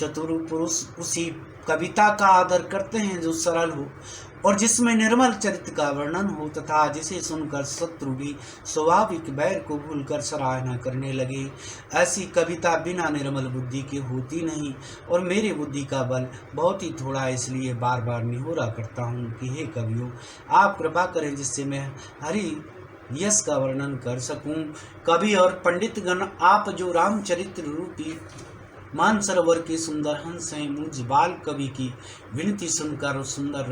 चतुर पुरुष उसी कविता का आदर करते हैं जो सरल हो और जिसमें निर्मल चरित्र का वर्णन हो, तथा जिसे सुनकर शत्रु भी स्वाभाविक बैर को भूलकर सराहना करने लगे। ऐसी कविता बिना निर्मल बुद्धि के होती नहीं, और मेरी बुद्धि का बल बहुत ही थोड़ा है, इसलिए बार बार निहोरा करता हूँ कि हे कवियों, आप कृपा करें जिससे मैं हरि यश का वर्णन कर सकूं। कवि और पंडित गण, आप जो रामचरित्र रूपी मानसरोवर के सुंदर हंस हैं, मुझ बाल कवि की विनती सुनकर और सुंदर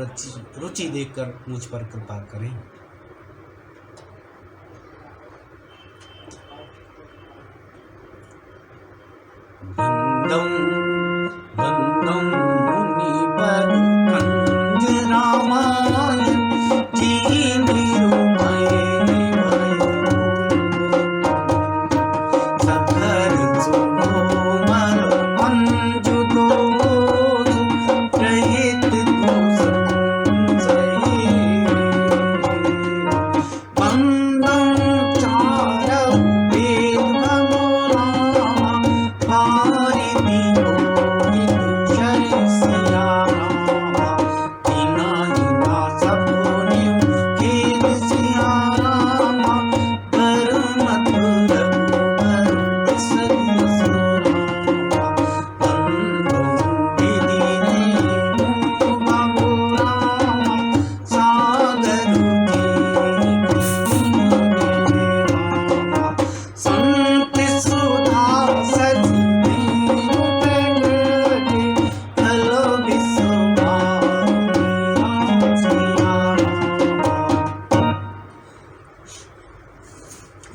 रुचि देखकर मुझ पर कृपा करें। वंदं वंदं मुनिवर कंज रामायण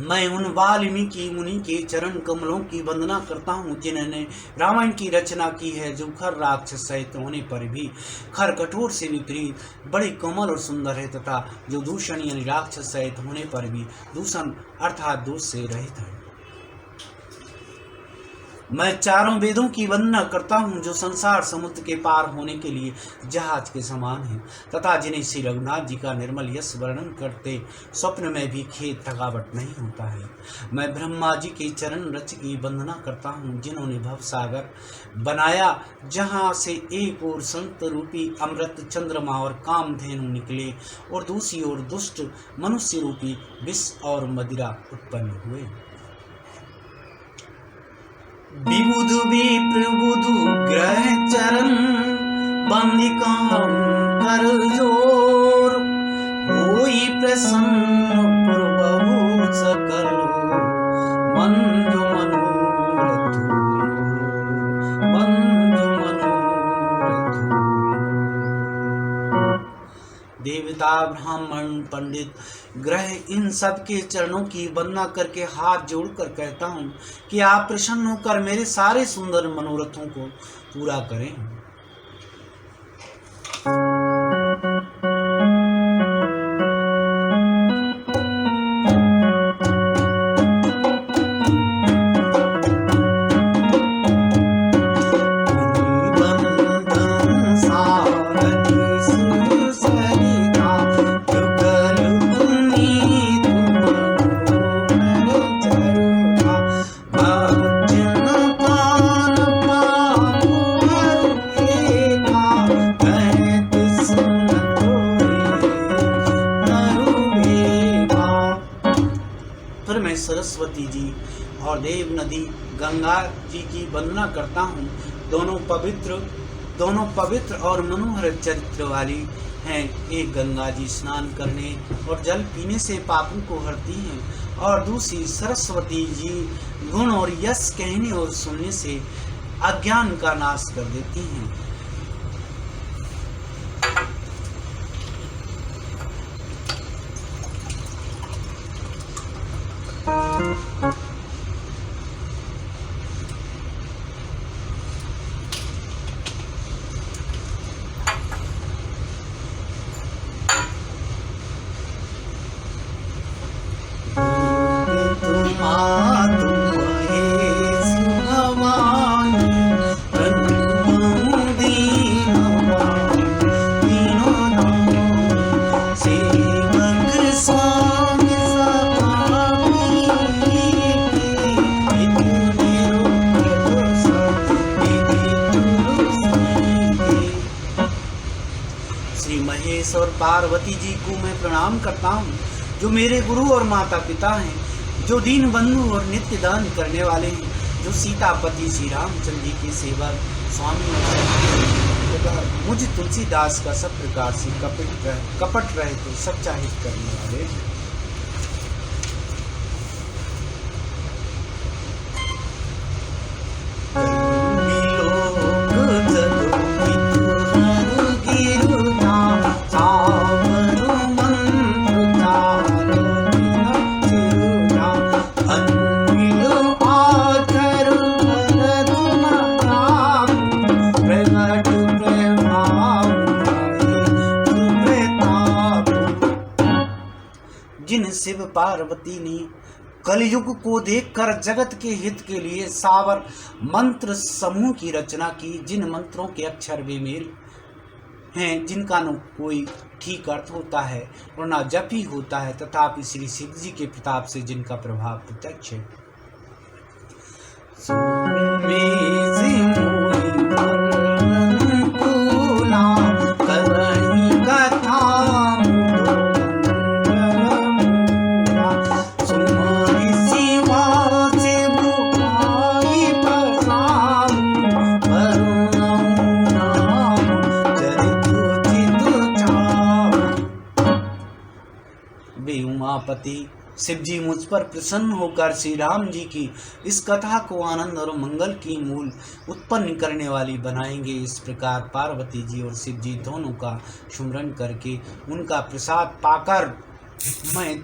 मैं उन वाल्मीकि मुनि के चरण कमलों की वंदना करता हूँ जिन्होंने रामायण की रचना की है, जो खर राक्षस सहित होने पर भी खर कठोर से विपरीत बड़े कोमल और सुंदर है, तथा जो दूषण यानी राक्षस सहित होने पर भी दूषण अर्थात दोष से रहित है। मैं चारों वेदों की वंदना करता हूँ जो संसार समुद्र के पार होने के लिए जहाज के समान है, तथा जिन्हें श्री रघुनाथ जी का निर्मल यश वर्णन करते स्वप्न में भी खेद थकावट नहीं होता है। मैं ब्रह्मा जी के चरण रच की वंदना करता हूँ जिन्होंने भवसागर बनाया, जहाँ से एक ओर संत रूपी अमृत चंद्रमा और कामधेनु निकले और दूसरी ओर दुष्ट मनुष्य रूपी विष और मदिरा उत्पन्न हुए। विबुधु विप्रबुधु ग्रह चरण बंदिका कर जोर, होई प्रसन्न प्रभु सकल मंजु मनोरथ मंजु मनोरथ। देवता ब्राह्मण पंडित ग्रह इन सब के चरणों की वंदना करके हाथ जोड़कर कहता हूँ कि आप प्रसन्न होकर मेरे सारे सुंदर मनोरथों को पूरा करें। सरस्वती जी और देव नदी गंगा जी की वंदना करता हूँ। दोनों पवित्र और मनोहर चरित्र वाली हैं। एक गंगा जी स्नान करने और जल पीने से पापों को हरती हैं, और दूसरी सरस्वती जी गुण और यश कहने और सुनने से अज्ञान का नाश कर देती हैं। और पार्वती जी को मैं प्रणाम करता हूँ, जो मेरे गुरु और माता पिता हैं, जो दीन बंधु और नित्य दान करने वाले हैं, जो सीतापति श्री रामचंद्र जी के सेवक स्वामी और मुझ तुलसीदास का सब प्रकार से कपट रहे तो सच्चा हित करने वाले हैं। जिन शिव पार्वती ने कलयुग को देखकर जगत के हित के लिए सावर मंत्र समूह की रचना की, जिन मंत्रों के अक्षर बेमेल हैं, जिनका न कोई ठीक अर्थ होता है और न जप ही होता है, तथापि श्री शिव जी के प्रताप से जिनका प्रभाव प्रत्यक्ष है। उमापति शिव जी मुझ पर प्रसन्न होकर श्री राम जी की इस कथा को आनंद और मंगल की मूल उत्पन्न करने वाली बनाएंगे। इस प्रकार पार्वती जी और शिव जी दोनों का सुमरन करके उनका प्रसाद पाकर मैं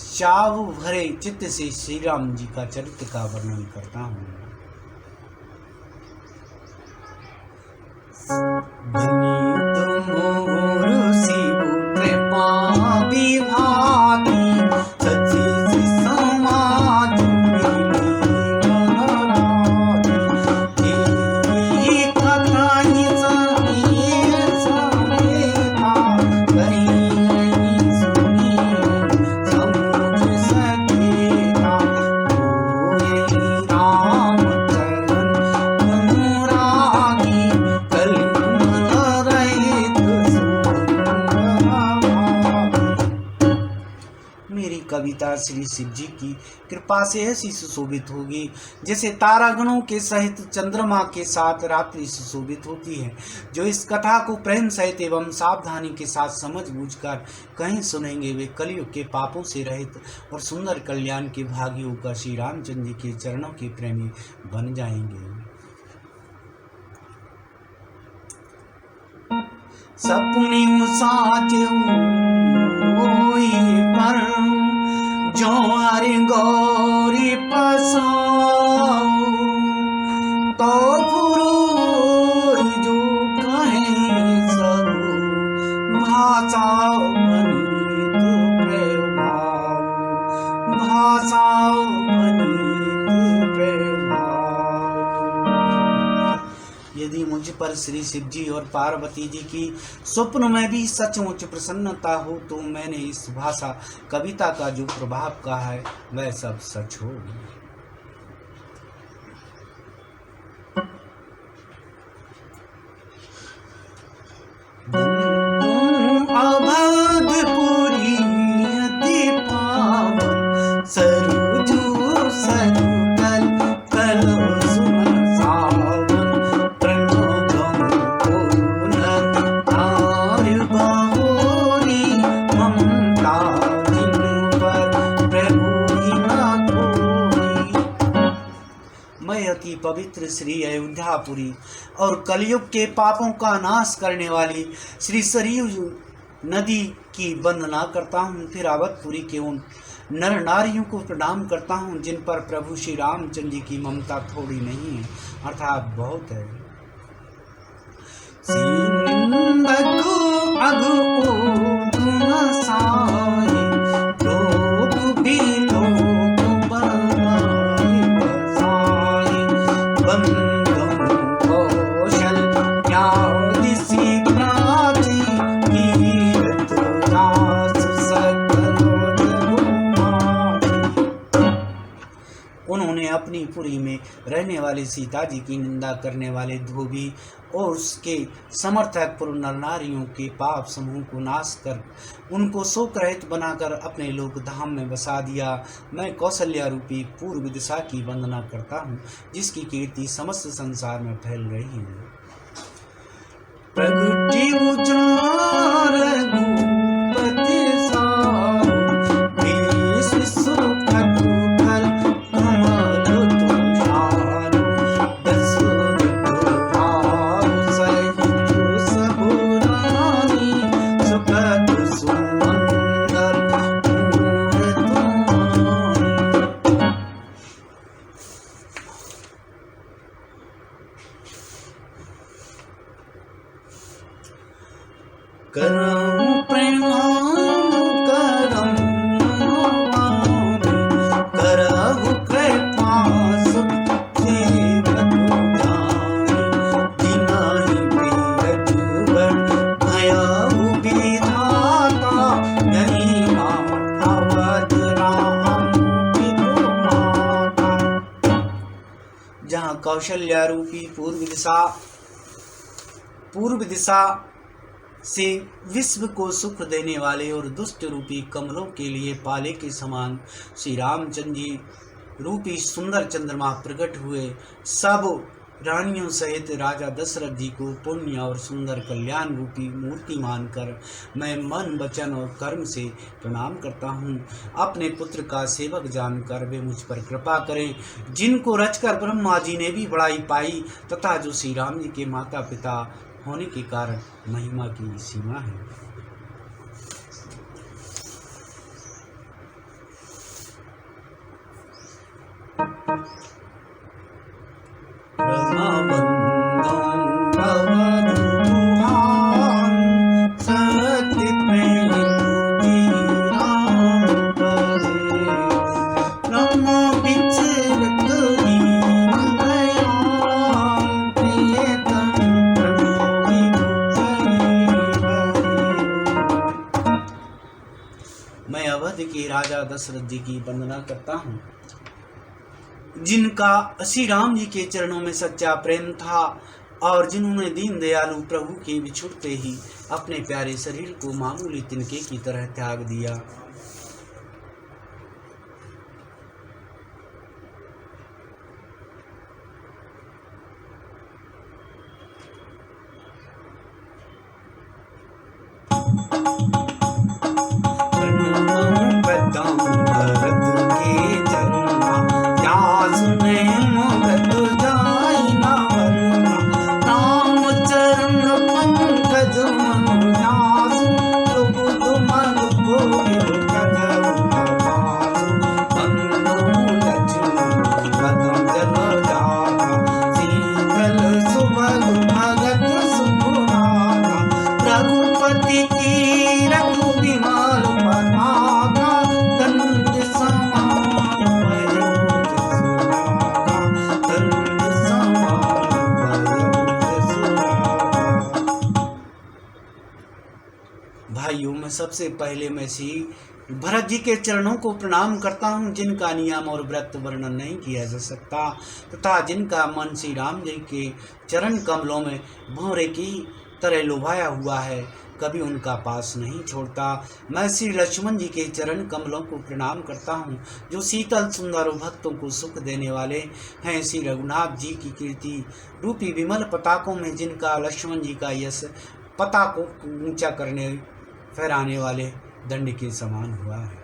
चाव भरे चित्त से श्री राम जी का चरित्र का वर्णन करता हूँ। कविता श्री शिव जी की कृपा से ऐसी सुशोभित होगी जैसे तारागणों के सहित चंद्रमा के साथ रात्रि सुशोभित होती है। जो इस कथा को प्रेम सहित एवं सावधानी के साथ समझ बूझकर कहीं सुनेंगे, वे कलयुग के पापों से रहित और सुंदर कल्याण के भागी होकर श्री रामचंद्र जी के चरणों के प्रेमी बन जाएंगे। सपने साचे पर जोर गौरी पसाओ तो पुरो जो कहे सब भाषा बनी तो प्रभाव, भाषा बनी तो प्रभाव। यदि मुझ पर श्री शिव जी और पार्वती जी की स्वप्न में भी सचमुच प्रसन्नता हो तो मैंने इस भाषा कविता का जो प्रभाव कहा है वह सब सच हो। अवधपुरी अति पावन सरुजु सरुकल कलो सुन सावन अति पवित्र श्री अयोध्यापुरी और कलयुग के पापों का नाश करने वाली श्री सरयू नदी की वंदना करता हूँ। फिर अवधपुरी के उन नर नारियों को प्रणाम करता हूँ जिन पर प्रभु श्री रामचंद्र जी की ममता थोड़ी नहीं है अर्थात बहुत है। उन्होंने अपनी मैथिलपुरी में रहने वाली सीता जी की निंदा करने वाले धोबी और उसके समर्थक पुरुष नर नारियों के पाप समूह को नाश कर उनको शोक रहित बनाकर अपने लोक धाम में बसा दिया। मैं कौशल्या रूपी पूर्व दिशा की वंदना करता हूँ, जिसकी कीर्ति समस्त संसार में फैल रही है। प्रगति उजार रघुपति सारो, विश्व सुख दुर्गल कमल तुषारो, दशरथ राम सहित सब रानी, सुखद सुमंगल पूर्ण तुम्हारी। करम प्रणाम करम नमामि, करहु कृपा सुख सेवक जानि, जिनहि बीरज बन भयउ विधाता, महिमा अवध राम पितु माता। जहाँ कौशल्या रूपी पूर्व दिशा से विश्व को सुख देने वाले और दुष्ट रूपी कमलों के लिए पाले के समान श्री रामचंद्र जी रूपी सुंदर चंद्रमा प्रकट हुए। सब रानियों सहित राजा दशरथ जी को पुण्य और सुंदर कल्याण रूपी मूर्ति मानकर मैं मन वचन और कर्म से प्रणाम करता हूँ। अपने पुत्र का सेवक जानकर वे मुझ पर कृपा करें, जिनको रचकर ब्रह्मा जी ने भी बड़ाई पाई तथा जो श्री राम जी के माता पिता होने के कारण महिमा की सीमा है। मैं अवध के राजा दशरथ जी की वंदना करता हूँ, जिनका श्री राम जी के चरणों में सच्चा प्रेम था और जिन्होंने दीन दयालु प्रभु के बिछुड़ते ही अपने प्यारे शरीर को मामूली तिनके की तरह त्याग दिया। भाइयों, मैं सबसे पहले मैं श्री भरत जी के चरणों को प्रणाम करता हूँ, जिनका नियम और व्रत वर्णन नहीं किया जा सकता तथा जिनका मन श्री राम जी के चरण कमलों में भंवरे की तरह लुभाया हुआ है, कभी उनका पास नहीं छोड़ता। मैं श्री लक्ष्मण जी के चरण कमलों को प्रणाम करता हूँ, जो शीतल सुंदर भक्तों को सुख देने वाले हैं। श्री रघुनाथ जी की कीर्ति रूपी विमल पताकों में जिनका लक्ष्मण जी का यश पताकों को ऊंचा करने फहराने वाले दंड के समान हुआ है।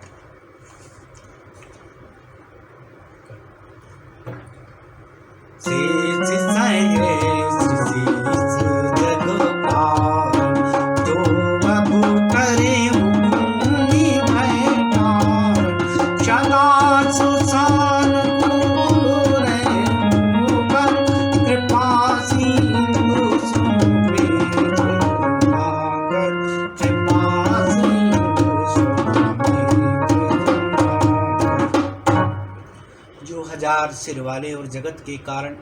हजार सिर वाले और जगत के कारण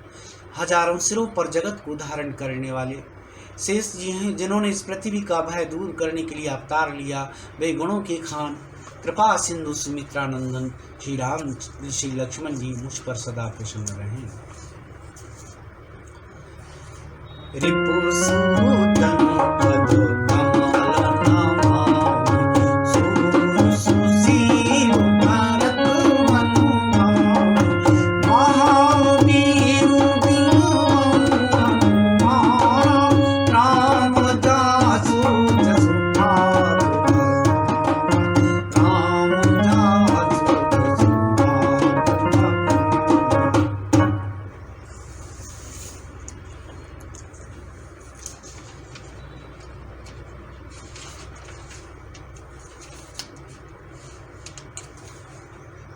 हजारों सिरों पर जगत को धारण करने वाले शेष जी हैं, जिन्होंने इस पृथ्वी का भय दूर करने के लिए अवतार लिया। वे गुणों के खान कृपा सिंधु सुमित्रानंदन श्री राम श्री लक्ष्मण जी मुझ पर सदा प्रसन्न रहें। रिपुसूदन पद कमल नमामि, सुशील भरत अनुगामि, महावीर विक्रम हनुमान, रामदास जसु भागवत, रामदास जसु भागवत।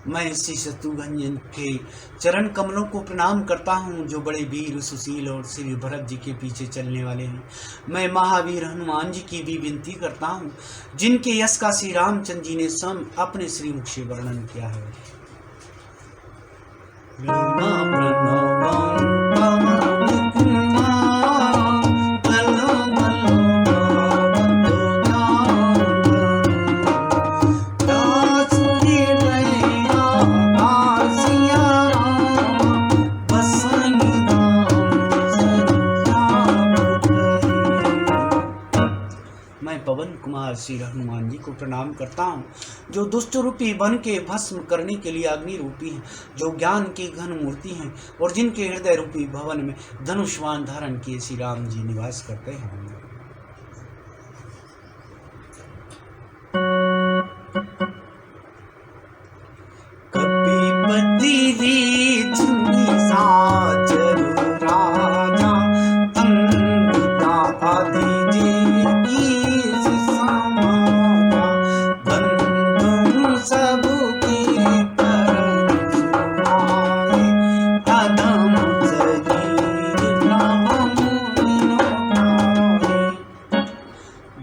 मैं श्री शत्रुघ्न के चरण कमलों को प्रणाम करता हूँ, जो बड़े वीर सुशील और श्री भरत जी के पीछे चलने वाले हैं। मैं महावीर हनुमान जी की भी विनती करता हूँ, जिनके यश का श्री रामचंद्र जी ने स्वयं अपने श्रीमुख से वर्णन किया है। पवन कुमार श्री हनुमान जी को प्रणाम करता हूँ, जो दुष्ट रूपी वन के भस्म करने के लिए अग्नि रूपी हैं, जो ज्ञान की घन मूर्ति हैं और जिनके हृदय रूपी भवन में धनुष्वान धारण किए श्री राम जी निवास करते हैं। कपिपति रीछ साचर राजा, तंगिता आदि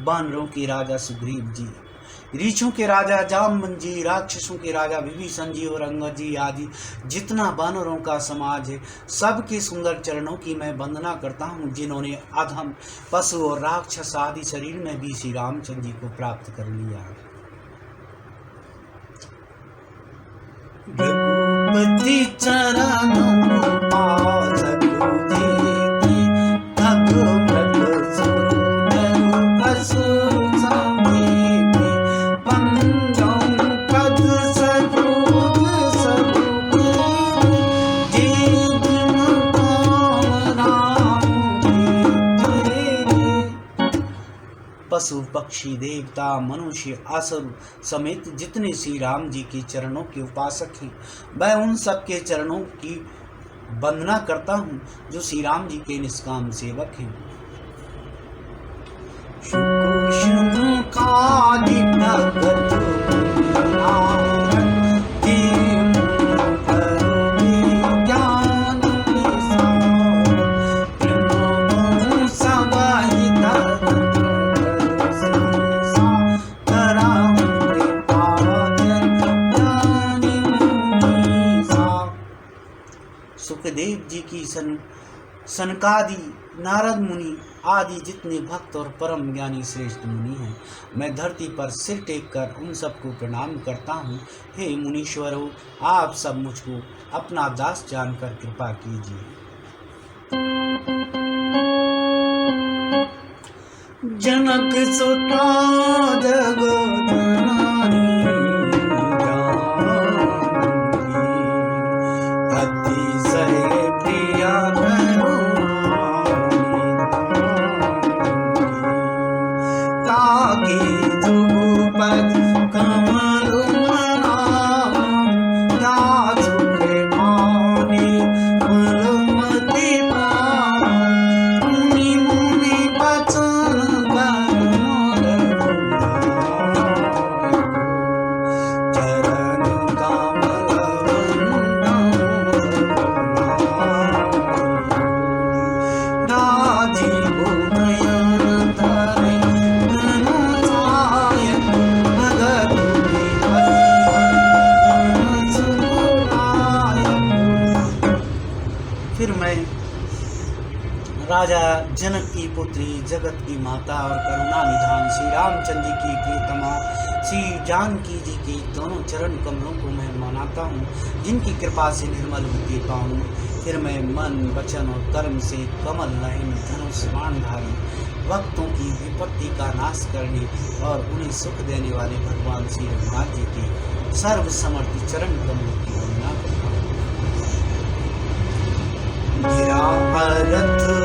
वानरों के राजा सुग्रीव जी, रीछों के राजा जामवंत जी, राक्षसों के राजा विभीषण जी और अंगद जी आदि जितना वानरों का समाज है, सबके सुंदर चरणों की मैं वंदना करता हूँ, जिन्होंने अधम पशु और राक्षस आदि शरीर में भी श्री रामचंद्र जी को प्राप्त कर लिया। रघुपति चरणों पशु पक्षी देवता मनुष्य असुर समेत जितने श्री राम जी के चरणों के उपासक हैं, मैं उन सब के चरणों की वंदना करता हूँ, जो श्री राम जी के निष्काम सेवक हैं। सुखदेव जी की सनकादि नारद मुनि आदि जितने भक्त और परम ज्ञानी श्रेष्ठ मुनि हैं, मैं धरती पर सिर टेक कर उन सबको प्रणाम करता हूँ। हे मुनीश्वरों, आप सब मुझको अपना दास जानकर कृपा कीजिए। जनक सुता जग जननी राजा जनक की पुत्री, जगत की माता और करुणा निधान श्री रामचंद्र जी की प्रियतमा श्री जानकी जी के दोनों चरण कमलों को मैं मनाता हूँ, जिनकी कृपा से निर्मल होती पाऊँ। फिर मैं मन, वचन और कर्म से कमल नयन धनुष बाणधारी, भक्तों की विपत्ति का नाश करने और उन्हें सुख देने वाले भगवान श्री रघुनाथ जी के सर्व समर्थ चरण कमलों की वंदना करता हूँ। गिरा रथ